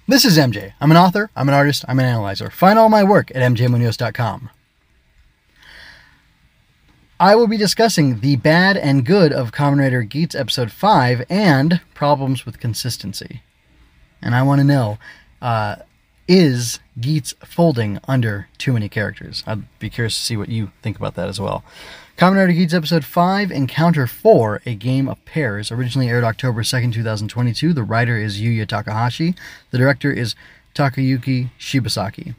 This is MJ. I'm an author, I'm an artist, I'm an analyzer. Find all my work at mjmunoz.com. I will be discussing the bad and good of Kamen Rider Geats Episode 5 and problems with consistency. And I want to know, is Geats folding under too many characters? I'd be curious to see what you think about that as well. Kamen Rider Geats Episode 5, Encounter 4, A Game of Pairs. Originally aired October 2nd, 2022. The writer is Yuya Takahashi. The director is Takayuki Shibasaki. I'm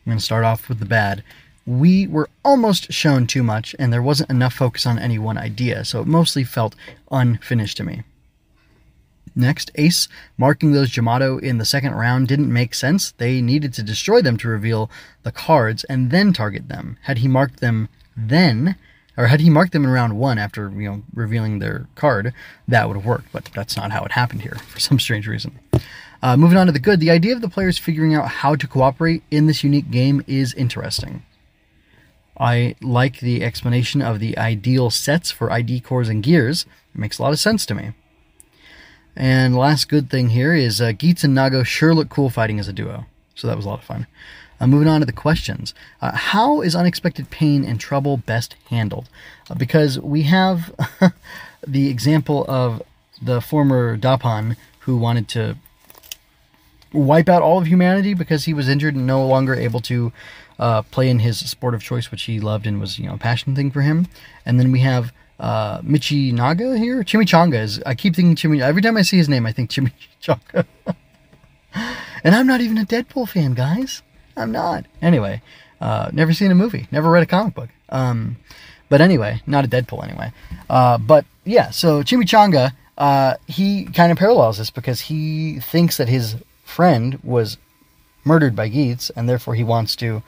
going to start off with the bad. We were almost shown too much, and there wasn't enough focus on any one idea, so it mostly felt unfinished to me. Next, Ace marking those Jyamato in the second round didn't make sense. They needed to destroy them to reveal the cards and then target them. Had he marked them then, or had he marked them in round 1 after, revealing their card, that would have worked, but that's not how it happened here, for some strange reason. Moving on to the good, the idea of the players figuring out how to cooperate in this unique game is interesting. I like the explanation of the ideal sets for ID cores and gears. It makes a lot of sense to me. And the last good thing here is Geats and Nago sure look cool fighting as a duo, so that was a lot of fun. Moving on to the questions. How is unexpected pain and trouble best handled? Because we have the example of the former Dapan who wanted to wipe out all of humanity because he was injured and no longer able to play in his sport of choice, which he loved and was a passion thing for him. And then we have Michinaga here. Chimichanga. I keep thinking every time I see his name I think Chimichanga. And I'm not even a Deadpool fan, guys. I'm not. Anyway, never seen a movie, never read a comic book. But anyway, not a Deadpool anyway. But yeah, so Chimichanga, he kind of parallels this because he thinks that his friend was murdered by Geats, and therefore he wants to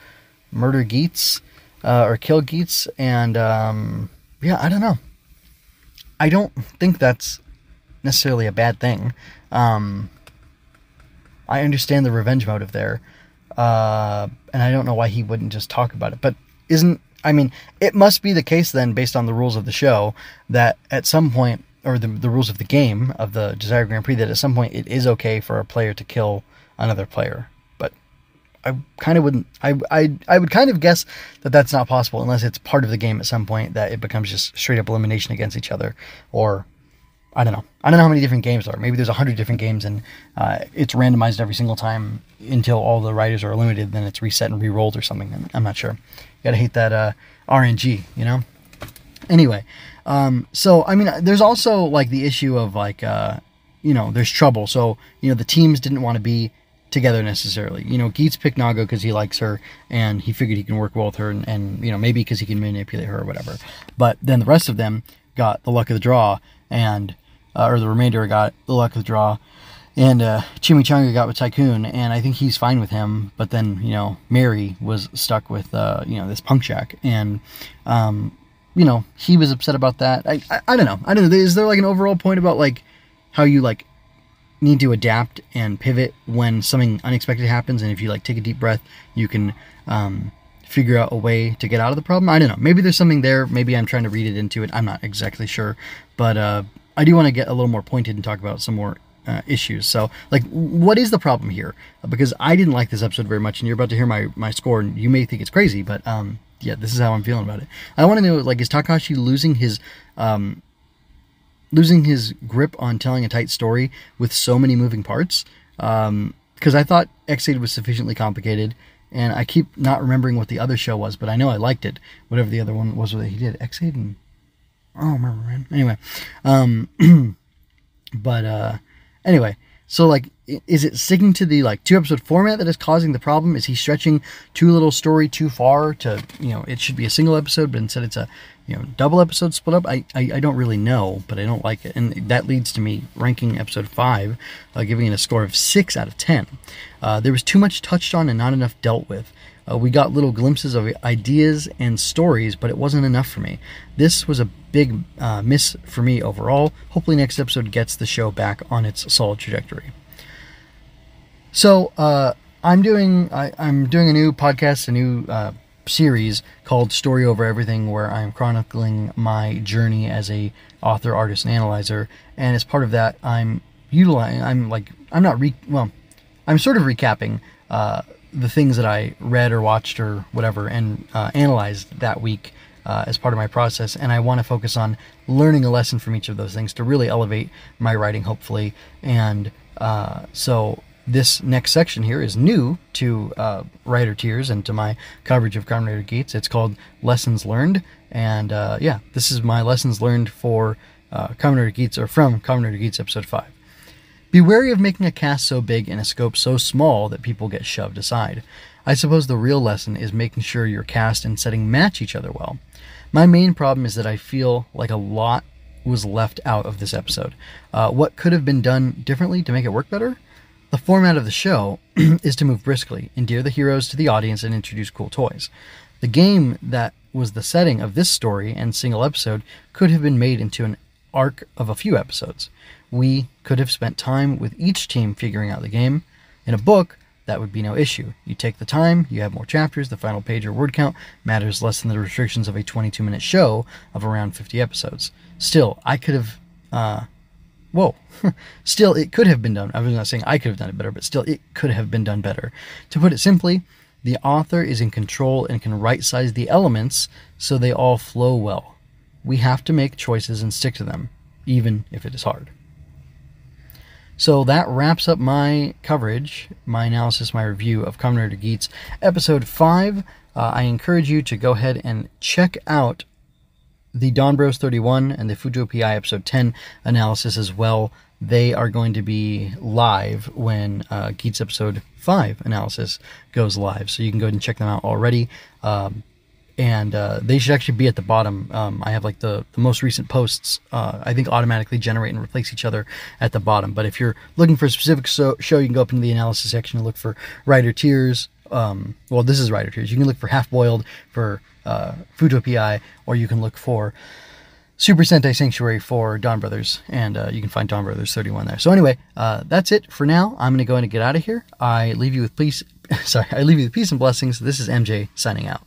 murder Geats, or kill Geats, and yeah, I don't know. I don't think that's necessarily a bad thing. I understand the revenge motive there. And I don't know why he wouldn't just talk about it. But it must be the case then, based on the rules of the show, that at some point, or the rules of the game, of the Desire Grand Prix, that at some point it is okay for a player to kill another player. But I kind of wouldn't, I would kind of guess that that's not possible unless it's part of the game at some point, that it becomes just straight up elimination against each other, or I don't know. I don't know how many different games there are. Maybe there's 100 different games and it's randomized every single time until all the riders are eliminated, then it's reset and re-rolled or something. I'm not sure. You gotta hate that RNG, Anyway, so, there's also, like, the issue of, like, there's trouble. So, the teams didn't want to be together necessarily. Geats picked Nago because he likes her and he figured he can work well with her and maybe because he can manipulate her or whatever. But then the rest of them got the luck of the draw and... or the remainder got the luck of the draw, and Chimichanga got with Tycoon, and I think he's fine with him, but then, Mary was stuck with, this Punk Jack, and, he was upset about that. I don't know. Is there, like, an overall point about, like, how you, like, need to adapt and pivot when something unexpected happens, and if you, like, take a deep breath, you can, figure out a way to get out of the problem? I don't know. Maybe there's something there. Maybe I'm trying to read it into it. I'm not exactly sure, but, I do want to get a little more pointed and talk about some more issues. So, like, what is the problem here? Because I didn't like this episode very much, and you're about to hear my score, and you may think it's crazy, but yeah, this is how I'm feeling about it. I want to know, like, is Takahashi losing his grip on telling a tight story with so many moving parts? Because I thought X-Aid was sufficiently complicated, and I keep not remembering what the other show was, but I know I liked it. Whatever the other one was that he did. X-Aid and... I don't remember, man. Anyway, but anyway, so, like, is it sticking to the, like, 2-episode format that is causing the problem? Is he stretching too little story too far to, it should be a single episode, but instead it's a, double episode split up? I don't really know, but I don't like it. And that leads to me ranking episode 5, giving it a score of 6 out of 10. There was too much touched on and not enough dealt with. We got little glimpses of ideas and stories, but it wasn't enough for me. This was a big miss for me overall. Hopefully next episode gets the show back on its solid trajectory. So, I'm doing a new podcast, a new series called Story Over Everything, where I'm chronicling my journey as a author, artist, and analyzer. And as part of that, I'm sort of recapping the things that I read or watched or whatever and analyzed that week as part of my process, and I want to focus on learning a lesson from each of those things to really elevate my writing, hopefully. And so this next section here is new to Writer Tiers and to my coverage of Kamen Rider Geats. It's called Lessons Learned, and yeah, this is my lessons learned for Kamen Rider Geats, or from Kamen Rider Geats episode 5. Be wary of making a cast so big and a scope so small that people get shoved aside. I suppose the real lesson is making sure your cast and setting match each other well. My main problem is that I feel like a lot was left out of this episode. What could have been done differently to make it work better? The format of the show is to move briskly, endear the heroes to the audience, and introduce cool toys. The game that was the setting of this story and single episode could have been made into an arc of a few episodes. We could have spent time with each team figuring out the game. In a book, that would be no issue. You take the time, you have more chapters, the final page or word count matters less than the restrictions of a 22-minute show of around 50 episodes. Still, I could have... Still, it could have been done. I was not saying I could have done it better, but still, it could have been done better. To put it simply, the author is in control and can right-size the elements so they all flow well. We have to make choices and stick to them, even if it is hard. So that wraps up my coverage, my analysis, my review of Kamen Rider Geats episode 5. I encourage you to go ahead and check out the Don Bros 31 and the Fujo PI episode 10 analysis as well. They are going to be live when Geats episode 5 analysis goes live, so you can go ahead and check them out already. And they should actually be at the bottom. I have like the most recent posts, I think, automatically generate and replace each other at the bottom. But if you're looking for a specific show, you can go up into the analysis section and look for Writer Tiers. Well, this is Writer Tiers. You can look for Half Boiled, for Fujo PI, or you can look for Super Sentai Sanctuary for Dawn Brothers, and you can find Dawn Brothers 31 there. So anyway, that's it for now. I'm going to go ahead and get out of here. I leave you with peace. I leave you with peace and blessings. This is MJ signing out.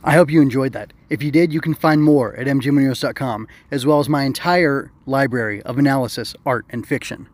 I hope you enjoyed that. If you did, you can find more at mjmunoz.com, as well as my entire library of analysis, art, and fiction.